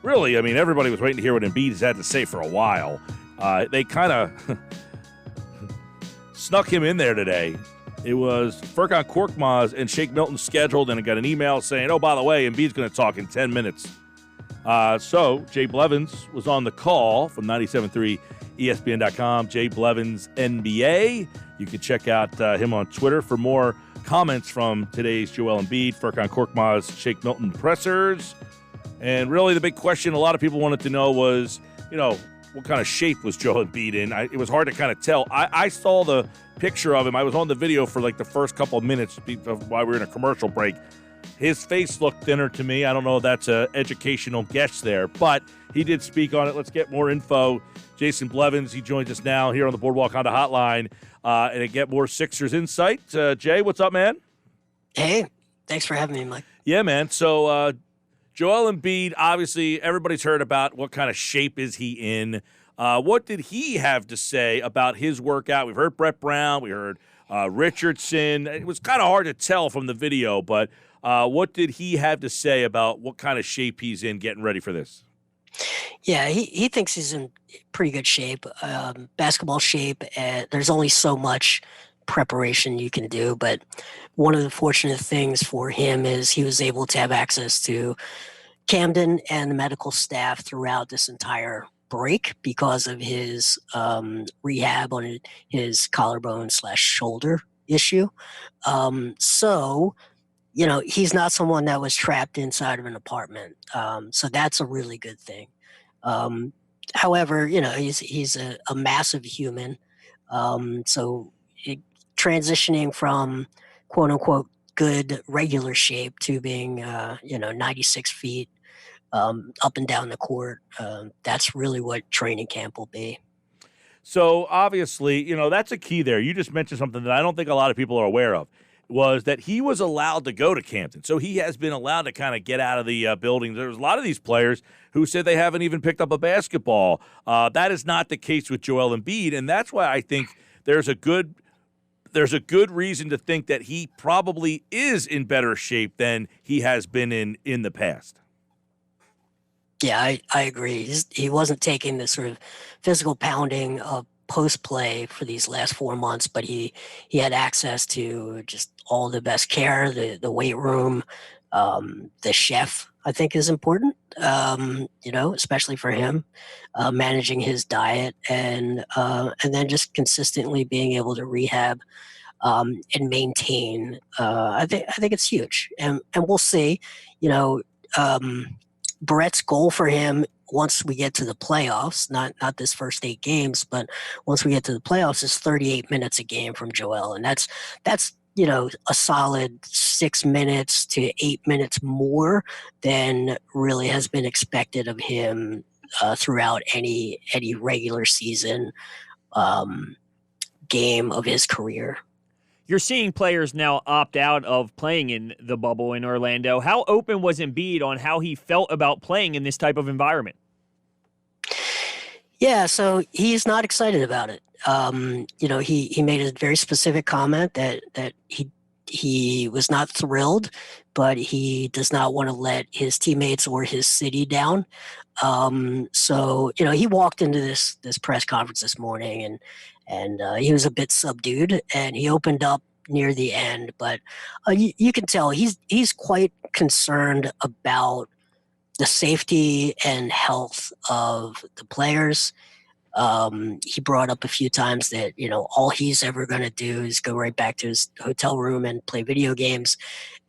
really, I mean, everybody was waiting to hear what Embiid has had to say for a while. They kind of snuck him in there today. It was Furkan Korkmaz and Shake Milton scheduled, and I got an email saying, oh, by the way, Embiid's going to talk in 10 minutes. So Jay Blevins was on the call from 97.3 ESPN.com, Jay Blevins NBA. You can check out him on Twitter for more comments from today's Joel Embiid, Furkan Korkmaz, Shake Milton pressers. And really the big question a lot of people wanted to know was, what kind of shape was Joel Embiid in? It was hard to kind of tell. I saw the picture of him. I was on the video for like the first couple of minutes while we were in a commercial break. His face looked thinner to me. I don't know if that's an educational guess there, but he did speak on it. Let's get more info. Jason Blevins, he joins us now here on the Boardwalk Honda Hotline and to get more Sixers insight. Jay, what's up, man? Hey, thanks for having me, Mike. Yeah, man. So Joel Embiid, obviously everybody's heard about what kind of shape is he in. What did he have to say about his workout? We've heard Brett Brown. We heard Richardson. It was kind of hard to tell from the video, but what did he have to say about what kind of shape he's in getting ready for this? Yeah, he thinks he's in pretty good shape, basketball shape. There's only so much preparation you can do, but one of the fortunate things for him is he was able to have access to Camden and the medical staff throughout this entire break because of his rehab on his collarbone/shoulder issue. So he's not someone that was trapped inside of an apartment. So that's a really good thing. However, he's a massive human. Transitioning from quote unquote good regular shape to being, 96 feet up and down the court, that's really what training camp will be. So obviously, that's a key there. You just mentioned something that I don't think a lot of people are aware of. Was that he was allowed to go to Campton. So he has been allowed to kind of get out of the building. There's a lot of these players who said they haven't even picked up a basketball. That is not the case with Joel Embiid, and that's why I think there's a good reason to think that he probably is in better shape than he has been in the past. Yeah, I agree. He wasn't taking the sort of physical pounding of post play for these last 4 months, but he had access to just all the best care, the weight room, the chef. I think is important, especially for him, managing his diet and then just consistently being able to rehab and maintain. I think it's huge, and we'll see. Brett's goal for him once we get to the playoffs, not this first 8 games, but once we get to the playoffs, is 38 minutes a game from Joel, and that's a solid 6 minutes to 8 minutes more than really has been expected of him throughout any regular season game of his career. You're seeing players now opt out of playing in the bubble in Orlando. How open was Embiid on how he felt about playing in this type of environment? Yeah, so he's not excited about it. He made a very specific comment that he was not thrilled, but he does not want to let his teammates or his city down. He walked into this press conference this morning and he was a bit subdued, and he opened up near the end, but you can tell he's quite concerned about the safety and health of the players. He brought up a few times that, all he's ever going to do is go right back to his hotel room and play video games.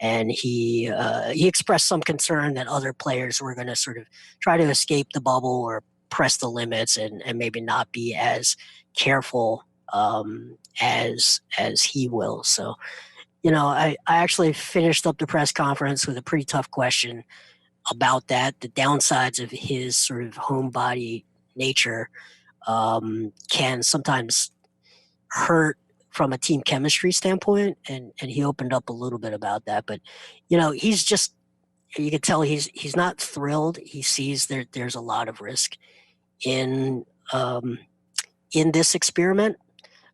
And he expressed some concern that other players were going to sort of try to escape the bubble or press the limits and maybe not be as careful as he will. So, I actually finished up the press conference with a pretty tough question about that. The downsides of his sort of homebody nature can sometimes hurt from a team chemistry standpoint, and he opened up a little bit about that. But he's just, you can tell he's not thrilled. He sees there's a lot of risk in this experiment,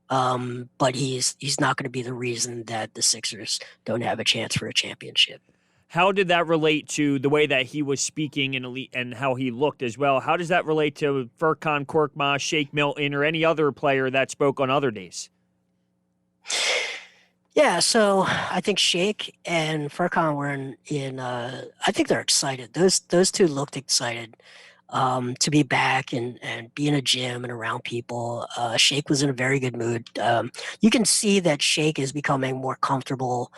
but he's not going to be the reason that the Sixers don't have a chance for a championship. How did that relate to the way that he was speaking and how he looked as well? How does that relate to Furkan Korkmaz, Shake Milton, or any other player that spoke on other days? Yeah, so I think Shake and Furkan were I think they're excited. Those two looked excited to be back and be in a gym and around people. Shake was in a very good mood. You can see that Shake is becoming more comfortable,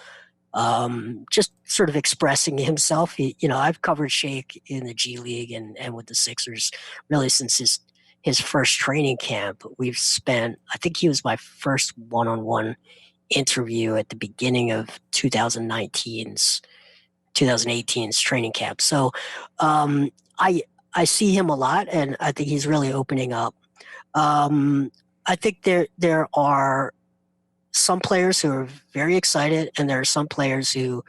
just sort of expressing himself. I've covered Shake in the G League and with the Sixers really since his first training camp. I think he was my first one-on-one interview at the beginning of 2018's training camp. So I see him a lot, and I think he's really opening up. I think there are some players who are very excited, and there are some players who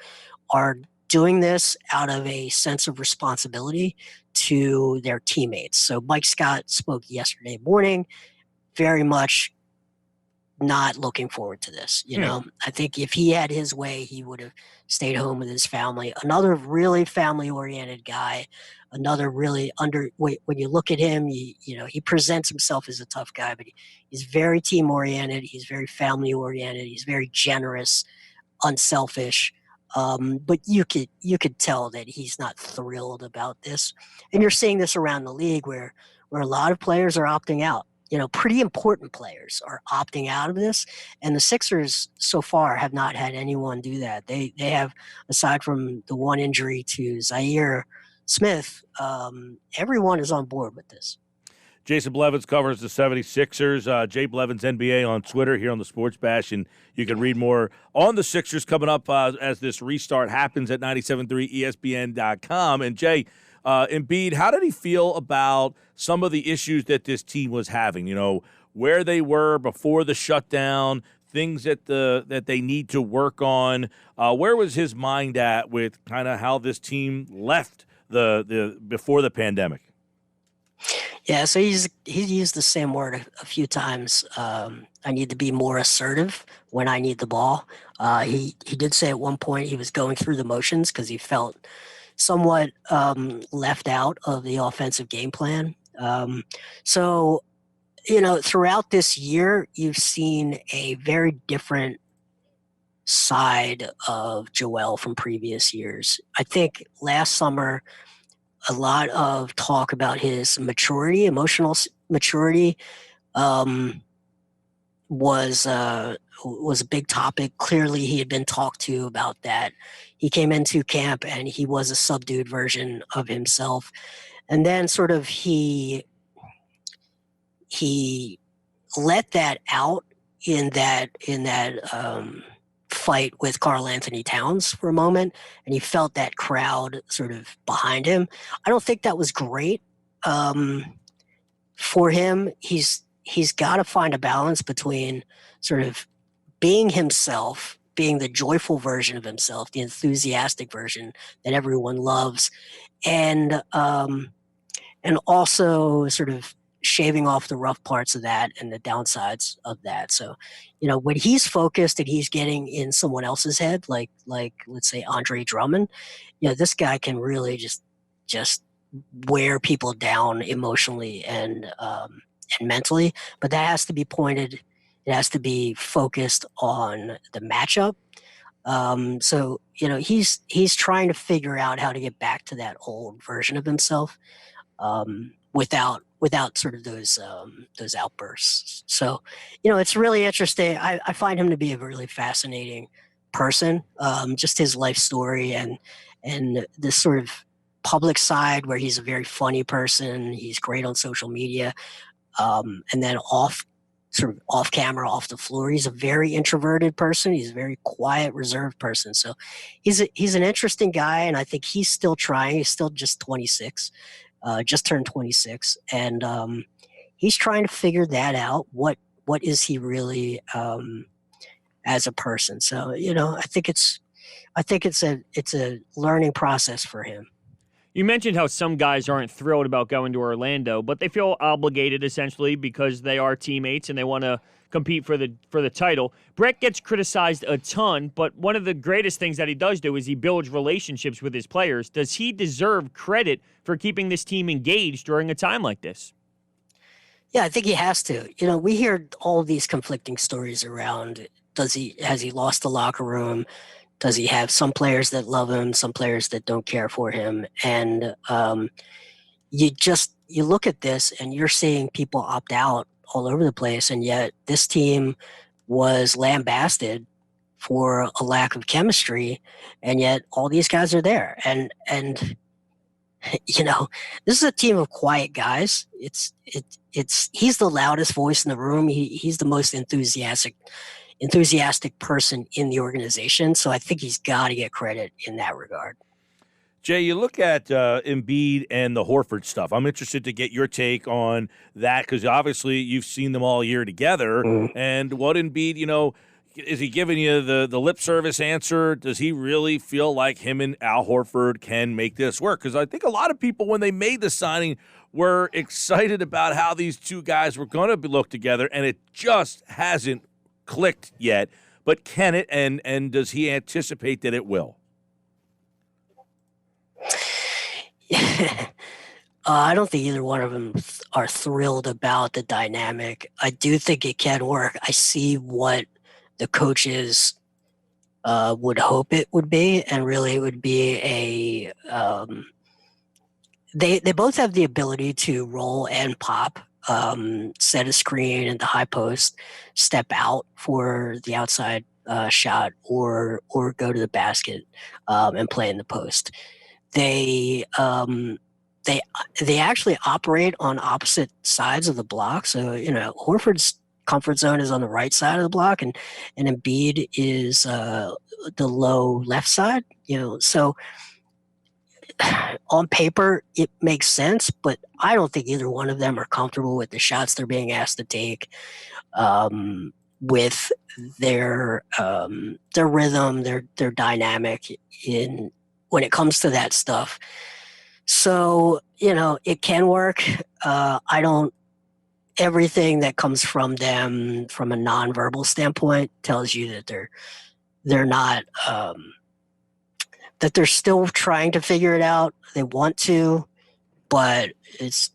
are doing this out of a sense of responsibility to their teammates. So Mike Scott spoke yesterday morning, very much not looking forward to this. I think if he had his way, he would have stayed home with his family. Another really family-oriented guy. Another really when you look at him, he presents himself as a tough guy, but he's very team-oriented. He's very family-oriented. He's very generous, unselfish. But you could tell that he's not thrilled about this. And you're seeing this around the league where a lot of players are opting out. Pretty important players are opting out of this, and the Sixers so far have not had anyone do that. They have, aside from the one injury to Zaire Smith, everyone is on board with this. Jason Blevins covers the 76ers. Jay Blevins NBA on Twitter here on the Sports Bash, and you can read more on the Sixers coming up as this restart happens at 97.3 ESPN.com. And Jay, Embiid, how did he feel about some of the issues that this team was having? Where they were before the shutdown, things that they need to work on. Where was his mind at with kind of how this team left the before the pandemic? Yeah, so he's used the same word a few times. I need to be more assertive when I need the ball. He did say at one point he was going through the motions because he felt somewhat left out of the offensive game plan. So, throughout this year, you've seen a very different side of Joel from previous years. I think last summer, a lot of talk about his maturity, emotional maturity, was a big topic. Clearly, he had been talked to about that. He came into camp and he was a subdued version of himself, and then sort of he let that out in that fight with Karl Anthony Towns for a moment, and he felt that crowd sort of behind him. I don't think that was great for him. He's got to find a balance between sort of being himself, being the joyful version of himself, the enthusiastic version that everyone loves, and also sort of shaving off the rough parts of that and the downsides of that. So, when he's focused and he's getting in someone else's head, like let's say Andre Drummond, this guy can really just wear people down emotionally and mentally. But that has to be pointed. It has to be focused on the matchup. So he's trying to figure out how to get back to that old version of himself without sort of those outbursts. So it's really interesting. I find him to be a really fascinating person. Just his life story and this sort of public side where he's a very funny person. He's great on social media, and then off camera, off the floor, he's a very introverted person. He's a very quiet, reserved person. So he's an interesting guy, and I think he's still trying. He's still just 26, just turned 26, and he's trying to figure that out. What is he really as a person? So I think it's a learning process for him. You mentioned how some guys aren't thrilled about going to Orlando, but they feel obligated essentially because they are teammates and they want to compete for the title. Brett gets criticized a ton, but one of the greatest things that he does do is he builds relationships with his players. Does he deserve credit for keeping this team engaged during a time like this? Yeah, I think he has to. We hear all these conflicting stories around. Has he lost the locker room? Does he have some players that love him, some players that don't care for him? And you look at this and you're seeing people opt out all over the place, and yet this team was lambasted for a lack of chemistry, and yet all these guys are there. And this is a team of quiet guys. He's the loudest voice in the room. He's the most enthusiastic person in the organization. So I think he's got to get credit in that regard. Jay, you look at Embiid and the Horford stuff. I'm interested to get your take on that because obviously you've seen them all year together. Mm. And what Embiid, is he giving you the lip service answer? Does he really feel like him and Al Horford can make this work? Because I think a lot of people, when they made the signing, were excited about how these two guys were going to look together, and it just hasn't clicked yet. But can it, and does he anticipate that it will? I don't think either one of them are thrilled about the dynamic. I do think it can work. I see what the coaches would hope it would be, and really it would be they both have the ability to roll and pop, set a screen in the high post, step out for the outside shot, or go to the basket and play in the post. They actually operate on opposite sides of the block. So, Horford's comfort zone is on the right side of the block, and Embiid is the low left side. So on paper it makes sense, but I don't think either one of them are comfortable with the shots they're being asked to take, with their rhythm, their dynamic when it comes to that stuff. So, it can work. Everything that comes from them from a nonverbal standpoint tells you that they're not, that they're still trying to figure it out. They want to, but it's,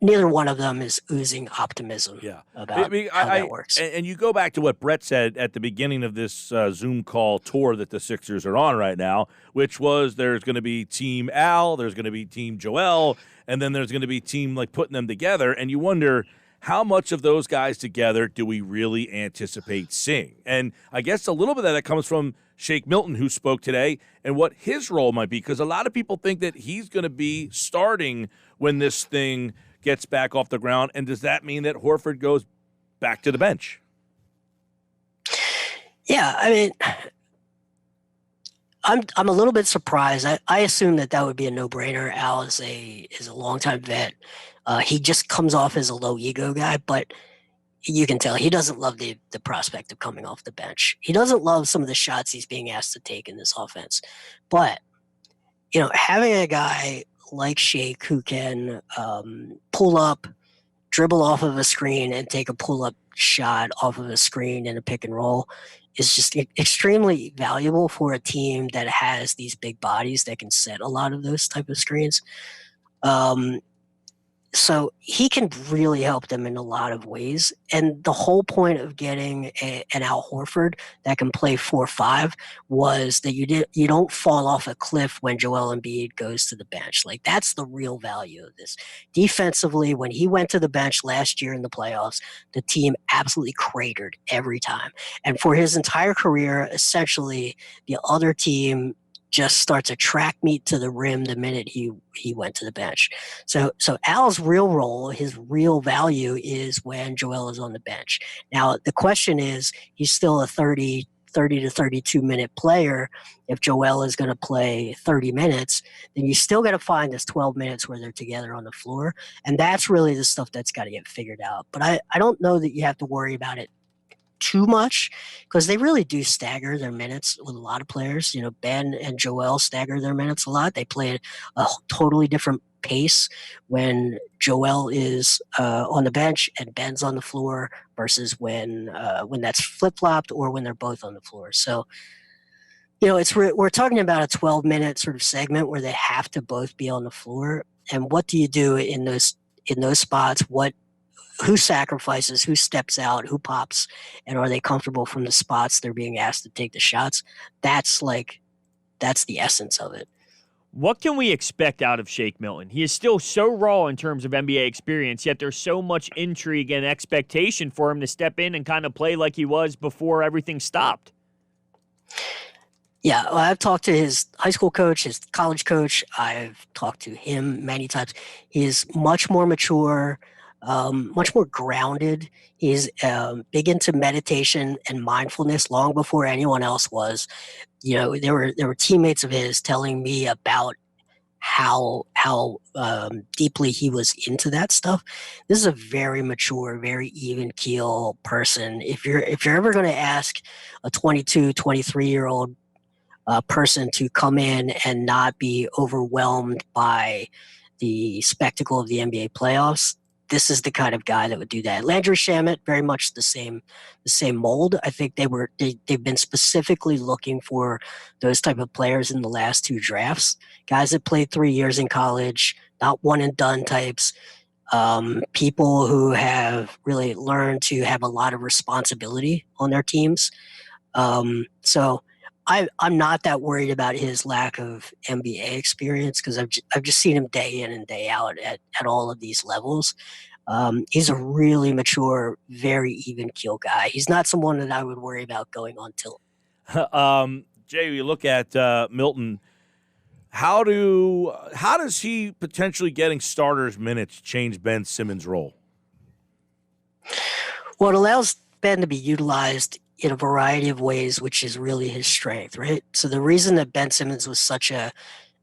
neither one of them is oozing optimism about how that works. And you go back to what Brett said at the beginning of this Zoom call tour that the Sixers are on right now, which was there's going to be Team Al, there's going to be Team Joel, and then there's going to be team like putting them together. And you wonder how much of those guys together do we really anticipate seeing? And I guess a little bit of that comes from Shake Milton, who spoke today, and what his role might be, because a lot of people think that he's going to be starting when this thing gets back off the ground. And does that mean that Horford goes back to the bench? Yeah, I mean, I'm a little bit surprised. I assume that would be a no-brainer. Al is a longtime vet. He just comes off as a low ego guy, but you can tell he doesn't love the prospect of coming off the bench. He doesn't love some of the shots he's being asked to take in this offense. But, having a guy like Shake who can pull up, dribble off of a screen, and take a pull-up shot off of a screen in a pick and roll is just extremely valuable for a team that has these big bodies that can set a lot of those type of screens. So he can really help them in a lot of ways. And the whole point of getting an Al Horford that can play 4-5 was that you don't fall off a cliff when Joel Embiid goes to the bench. Like, that's the real value of this. Defensively, when he went to the bench last year in the playoffs, the team absolutely cratered every time. And for his entire career, essentially, the other team just starts a track meet to the rim the minute he went to the bench. So Al's real role, his real value, is when Joel is on the bench. Now, the question is, he's still a 30 to 32 minute player. If Joel is going to play 30 minutes, then you still got to find this 12 minutes where they're together on the floor. And that's really the stuff that's got to get figured out. But I don't know that you have to worry about it too much, because they really do stagger their minutes with a lot of players. Ben and Joel stagger their minutes a lot. They play a totally different pace when Joel is on the bench and Ben's on the floor versus when that's flip-flopped or when they're both on the floor. So, we're talking about a 12-minute sort of segment where they have to both be on the floor. And what do you do in those spots? Who sacrifices, who steps out, who pops, and are they comfortable from the spots they're being asked to take the shots? That's the essence of it. What can we expect out of Shake Milton? He is still so raw in terms of NBA experience, yet there's so much intrigue and expectation for him to step in and kind of play like he was before everything stopped. Yeah, well, I've talked to his high school coach, his college coach. I've talked to him many times. He is much more mature, much more grounded. He's big into meditation and mindfulness long before anyone else was. There were teammates of his telling me about how deeply he was into that stuff. This is a very mature, very even keel person. If you're ever going to ask a 22, 23-year-old person to come in and not be overwhelmed by the spectacle of the NBA playoffs, this is the kind of guy that would do that. Landry Shamet, very much the same mold. I think they've been specifically looking for those type of players in the last two drafts. Guys that played 3 years in college, not one and done types. People who have really learned to have a lot of responsibility on their teams. So I'm not that worried about his lack of NBA experience because I've just seen him day in and day out at all of these levels. He's a really mature, very even keel guy. He's not someone that I would worry about going on tilt. Jay, you look at Milton. How does he potentially getting starters minutes change Ben Simmons' role? Well, it allows Ben to be utilized in a variety of ways, which is really his strength, right? So the reason that Ben Simmons was such a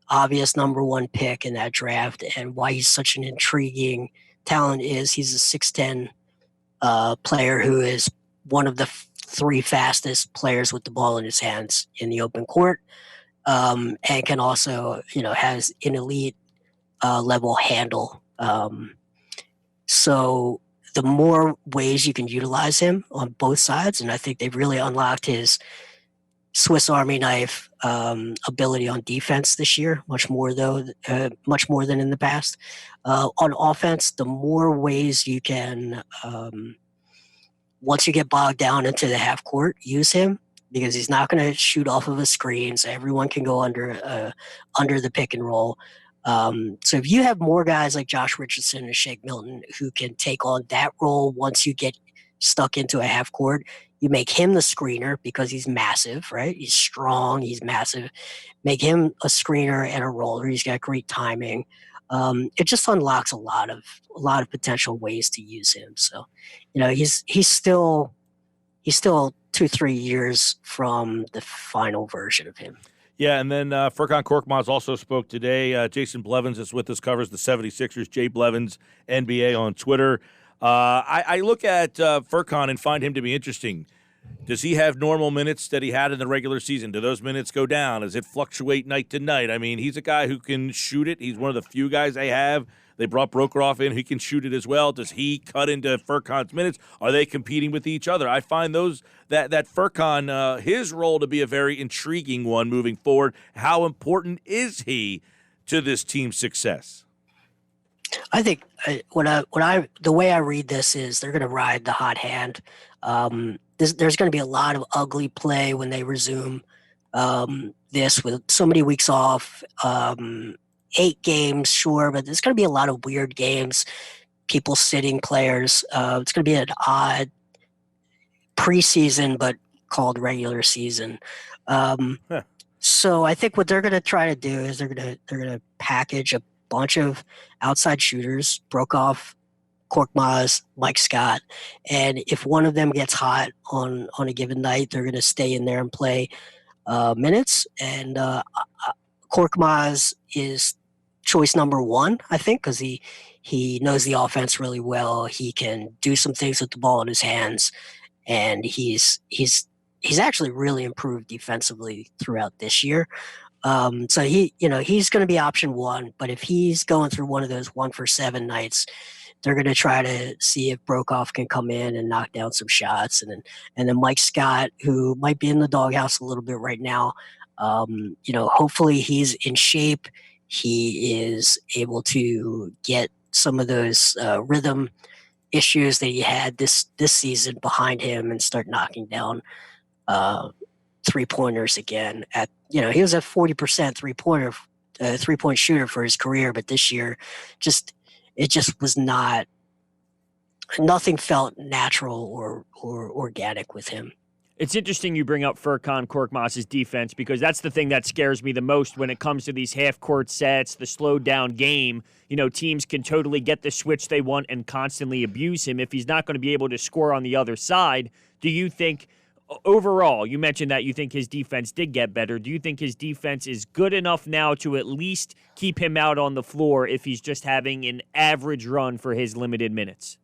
obvious number one pick in that draft and why he's such an intriguing talent is he's a 6'10" player who is one of the three fastest players with the ball in his hands in the open court, and can also, has an elite level handle. So the more ways you can utilize him on both sides, and I think they've really unlocked his Swiss Army knife ability on defense this year, much more than in the past. On offense, the more ways you can, once you get bogged down into the half court, use him because he's not going to shoot off of a screen, so everyone can go under the pick and roll. So if you have more guys like Josh Richardson and Shake Milton who can take on that role once you get stuck into a half court, you make him the screener because he's massive, right? He's strong, he's massive. Make him a screener and a roller. He's got great timing. It just unlocks a lot of potential ways to use him. So, he's still 2-3 years from the final version of him. Yeah, and then Furkan Korkmaz also spoke today. Jason Blevins is with us, covers the 76ers. Jay Blevins, NBA on Twitter. I look at Furkan and find him to be interesting. Does he have normal minutes that he had in the regular season? Do those minutes go down? Does it fluctuate night to night? I mean, he's a guy who can shoot it. He's one of the few guys they have. They brought Prokhorov in. He can shoot it as well. Does he cut into Furkan's minutes? Are they competing with each other? I find that Furkan, his role to be a very intriguing one moving forward. How important is he to this team's success? I think the way I read this is they're going to ride the hot hand. There's going to be a lot of ugly play when they resume this with so many weeks off. 8 games, sure, but there's going to be a lot of weird games, people sitting players. It's going to be an odd preseason, but called regular season. So I think what they're going to try to do is they're going to package a bunch of outside shooters, Prokhorov, Korkmaz, Mike Scott, and if one of them gets hot on a given night, they're going to stay in there and play minutes. And Korkmaz is choice number one, I think, because he knows the offense really well. He can do some things with the ball in his hands, and he's actually really improved defensively throughout this year. So he's going to be option one, but if he's going through one of those 1-for-7 nights, they're going to try to see if Brokoff can come in and knock down some shots. And then Mike Scott, who might be in the doghouse a little bit right now, hopefully he's in shape. He is able to get some of those rhythm issues that he had this season behind him and start knocking down three-pointers again. He was at 40% three-point shooter for his career, but this year it just was not. Nothing felt natural or organic with him. It's interesting you bring up Furkan Korkmaz's defense, because that's the thing that scares me the most when it comes to these half-court sets, the slowed-down game. Teams can totally get the switch they want and constantly abuse him. If he's not going to be able to score on the other side, do you think, overall, you mentioned that you think his defense did get better. Do you think his defense is good enough now to at least keep him out on the floor if he's just having an average run for his limited minutes?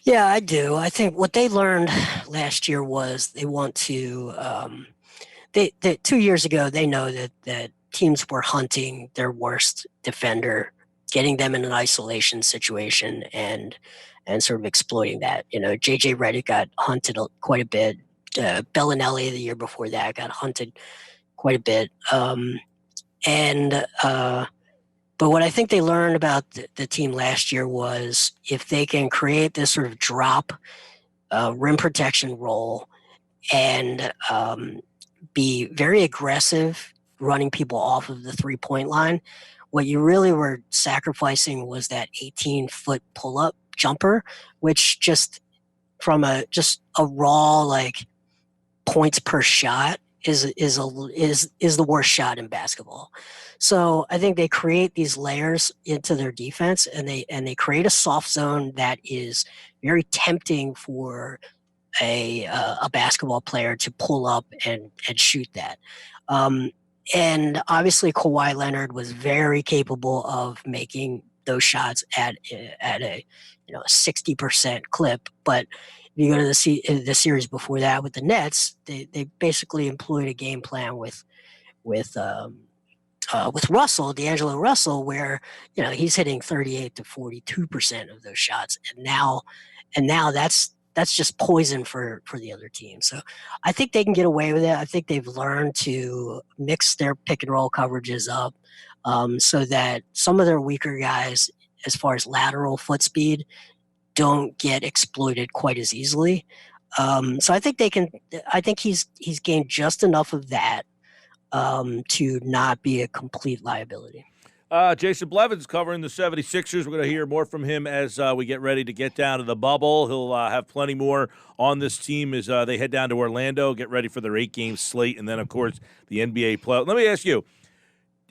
Yeah, I do. I think what they learned last year was they want to. They 2 years ago, they know that teams were hunting their worst defender, getting them in an isolation situation, and sort of exploiting that. JJ Redick got hunted quite a bit. Bellinelli the year before that got hunted quite a bit. But what I think they learned about the team last year was if they can create this sort of drop rim protection role and be very aggressive running people off of the three-point line, what you really were sacrificing was that 18-foot pull-up jumper, which just from a raw like points per shot is the worst shot in basketball. So I think they create these layers into their defense, and they create a soft zone that is very tempting for a basketball player to pull up and shoot that. And obviously Kawhi Leonard was very capable of making those shots at a 60% clip, but if you go to the series before that with the Nets, they basically employed a game plan with Russell, D'Angelo Russell, where he's hitting 38 to 42% of those shots, and now that's just poison for the other team. So I think they can get away with it. I think they've learned to mix their pick and roll coverages up so that some of their weaker guys, as far as lateral foot speed, don't get exploited quite as easily. So I think they can. I think he's gained just enough of that to not be a complete liability. Jason Blevins covering the 76ers. We're going to hear more from him as we get ready to get down to the bubble. He'll have plenty more on this team as they head down to Orlando, get ready for their 8-game slate, and then, of course, the NBA play. Let me ask you,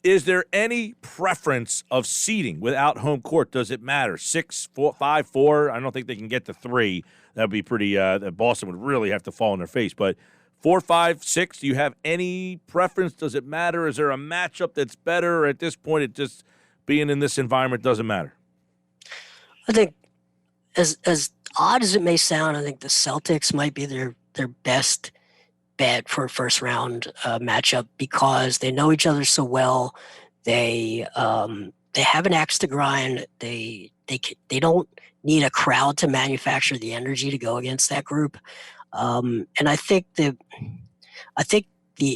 is there any preference of seeding without home court? Does it matter? 6, 4, 5, 4? I don't think they can get to 3. That would be pretty Boston would really have to fall on their face. But 4, 5, 6, do you have any preference? Does it matter? Is there a matchup that's better? Or at this point, it just being in this environment doesn't matter? I think as odd as it may sound, I think the Celtics might be their best bet for a first round matchup because they know each other so well. They have an axe to grind. They don't need a crowd to manufacture the energy to go against that group. And I think the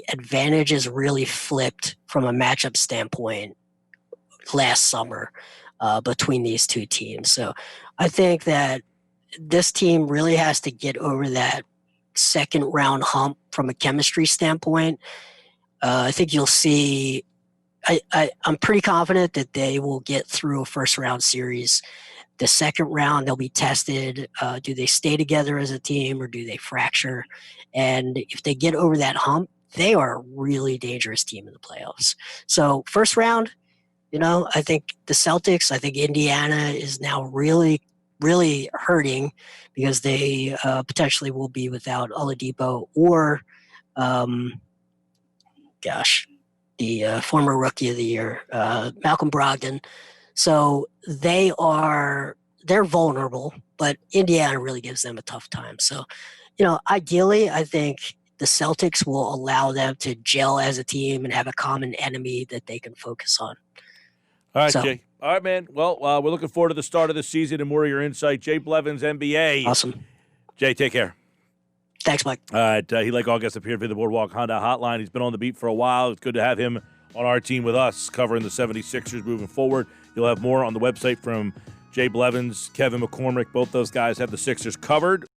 advantage is really flipped from a matchup standpoint last summer between these two teams. So I think that this team really has to get over that second round hump from a chemistry standpoint. I think you'll see. I'm pretty confident that they will get through a first round series. The second round, they'll be tested. Do they stay together as a team or do they fracture? And if they get over that hump, they are a really dangerous team in the playoffs. So first round, I think the Celtics, I think Indiana is now really, really hurting because they potentially will be without Oladipo or, the former Rookie of the Year, Malcolm Brogdon. So they're vulnerable, but Indiana really gives them a tough time. So, ideally, I think the Celtics will allow them to gel as a team and have a common enemy that they can focus on. All right, Jay. All right, man. Well, we're looking forward to the start of the season and more of your insight. Jay Blevins, NBA. Awesome. Jay, take care. Thanks, Mike. All right. He, like August, appeared via the Boardwalk Honda Hotline. He's been on the beat for a while. It's good to have him on our team with us, covering the 76ers moving forward. You'll have more on the website from Jay Blevins, Kevin McCormick. Both those guys have the Sixers covered.